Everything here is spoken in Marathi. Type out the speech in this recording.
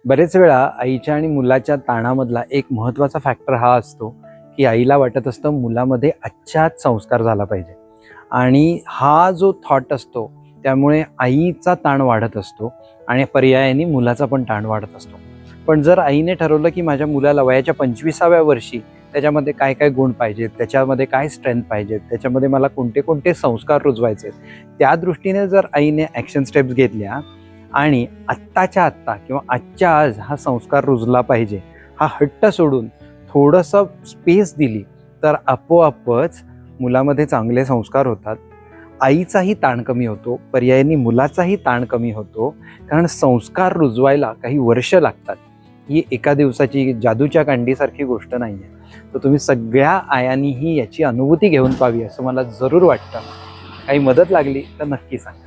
बरेच वेळा आईच्या आणि मुलाच्या ताणामधला एक महत्त्वाचा फॅक्टर हा असतो की आईला वाटत असतं मुलामध्ये आजच्याच संस्कार झाला पाहिजे, आणि हा जो थॉट असतो त्यामुळे आईचा ताण वाढत असतो आणि पर्यायाने मुलाचा पण ताण वाढत असतो. पण जर आईने ठरवलं की माझ्या मुलाला वयाच्या 25व्या वर्षी त्याच्यामध्ये काय काय गुण पाहिजेत, त्याच्यामध्ये काय स्ट्रेंथ पाहिजेत, त्याच्यामध्ये मला कोणते कोणते संस्कार रुजवायचे, त्या दृष्टीने जर आईने ॲक्शन स्टेप्स घेतल्या आणि आत्ताच्या आत्ता किंवा आजच्या आज हा संस्कार रुजला पाहिजे हा हट्ट सोडून थोडंसं स्पेस दिली, तर आपोआपच मुलामध्ये चांगले संस्कार होतात. आईचाही ताण कमी होतो, पर्यायाने मुलाचाही ताण कमी होतो. कारण संस्कार रुजवायला काही वर्ष लागतात. ही एका दिवसाची जादूच्या कांडीसारखी गोष्ट नाही आहे. तर तुम्ही सगळ्या आयांनीही याची अनुभूती घेऊन पाहावी असं मला जरूर वाटतं. काही मदत लागली तर नक्की सांगा.